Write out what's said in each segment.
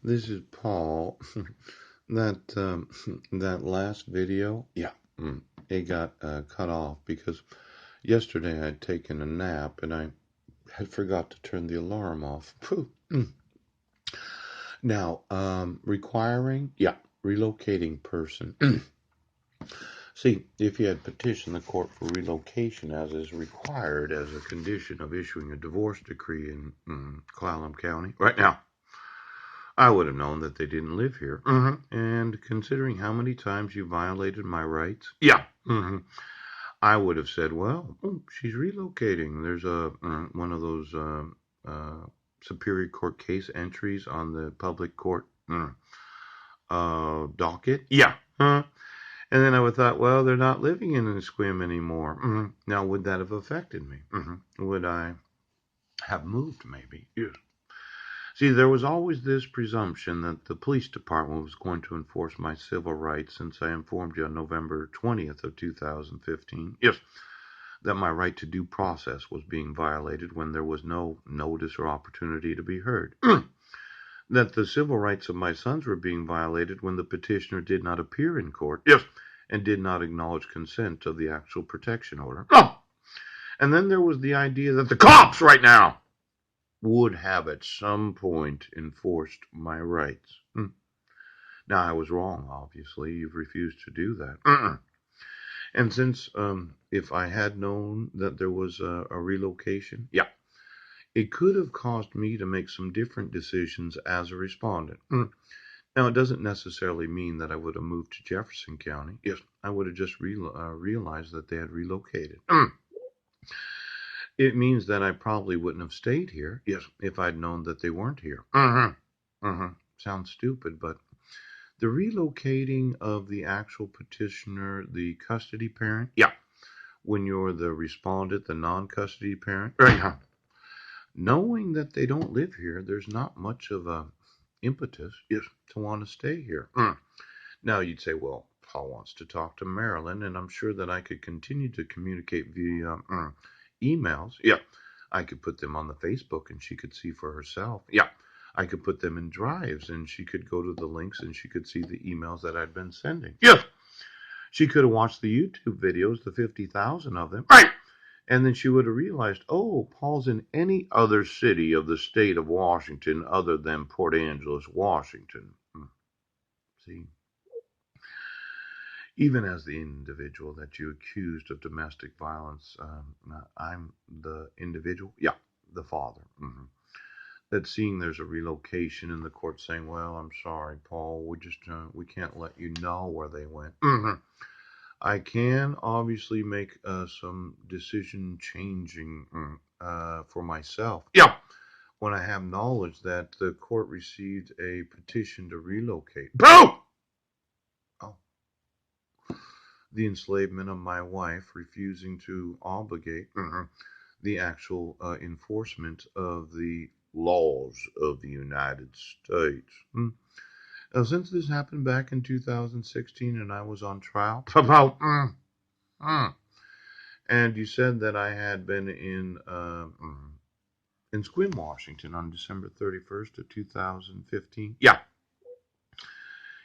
This is Paul. That that last video, yeah, it got cut off because yesterday I'd taken a nap and I had forgot to turn the alarm off. Phew. Now, requiring, yeah, relocating person. See, if you had petitioned the court for relocation as is required as a condition of issuing a divorce decree in Clallam County, right now, I would have known that they didn't live here. And considering how many times you violated my rights, yeah, I would have said, well, she's relocating. There's a one of those uh, Superior Court case entries on the public court docket. Yeah. And then I would have thought, well, they're not living in Esquim anymore. Now, would that have affected me? Would I have moved maybe? Yes. See, there was always this presumption that the police department was going to enforce my civil rights since I informed you on November 20th of 2015. Yes, that my right to due process was being violated when there was no notice or opportunity to be heard. That the civil rights of my sons were being violated when the petitioner did not appear in court. Yes, and did not acknowledge consent of the actual protection order. Oh! And then there was the idea that the cops right now would have at some point enforced my rights. Now, I was wrong, obviously. You've refused to do that. And since if I had known that there was a relocation, yeah, it could have caused me to make some different decisions as a respondent. Now, it doesn't necessarily mean that I would have moved to Jefferson County. Yes, I would have just realized that they had relocated. It means that I probably wouldn't have stayed here. Yes, if I'd known that they weren't here. Sounds stupid, but the relocating of the actual petitioner, the custody parent, yeah, when you're the respondent, the non-custody parent, right? Knowing that they don't live here, there's not much of a impetus, yes, to want to stay here. Now you'd say, well, Paul wants to talk to Marilyn, and I'm sure that I could continue to communicate via emails. Yeah, I could put them on the Facebook, and she could see for herself. Yeah, I could put them in drives, and she could go to the links, and she could see the emails that I'd been sending. Yes, she could have watched the YouTube videos, the 50,000 of them. Right. And then she would have realized, oh, Paul's in any other city of the state of Washington other than Port Angeles, Washington. See, even as the individual that you accused of domestic violence, I'm the individual, yeah, the father. That seeing there's a relocation in the court saying, well, I'm sorry, Paul, we can't let you know where they went. I can obviously make some decision changing for myself. Yeah. When I have knowledge that the court received a petition to relocate. Boom! Oh. The enslavement of my wife, refusing to obligate the actual enforcement of the laws of the United States. Now, since this happened back in 2016 and I was on trial, about and you said that I had been in Sequim, Washington on December 31st of 2015. Yeah.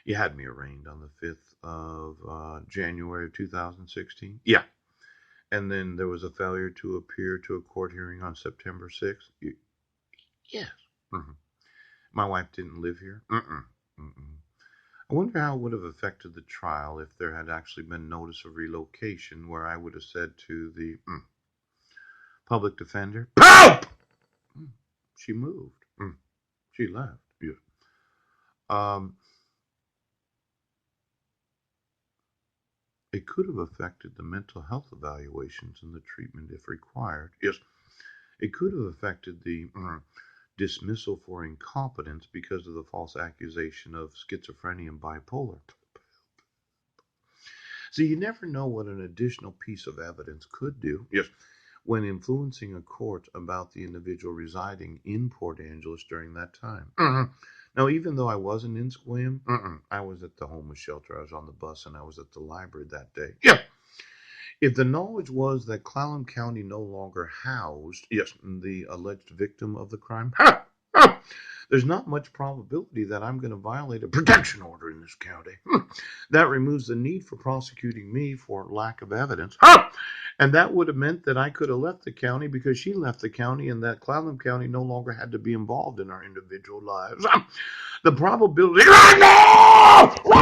You had me arraigned on the 5th of January of 2016. Yeah. And then there was a failure to appear to a court hearing on September 6th. Yes. My wife didn't live here. I wonder how it would have affected the trial if there had actually been notice of relocation where I would have said to the public defender, "Poop!" She moved. She left. Yeah. It could have affected the mental health evaluations and the treatment if required. Yes, it could have affected the dismissal for incompetence because of the false accusation of schizophrenia and bipolar. So you never know what an additional piece of evidence could do. Yes, when influencing a court about the individual residing in Port Angeles during that time. Now, even though I wasn't in Sequim, I was at the homeless shelter, I was on the bus, and I was at the library that day. Yeah. If the knowledge was that Clallam County no longer housed, yes, the alleged victim of the crime, there's not much probability that I'm going to violate a protection order in this county. That removes the need for prosecuting me for lack of evidence. And that would have meant that I could have left the county because she left the county and that Clallam County no longer had to be involved in our individual lives. The probability.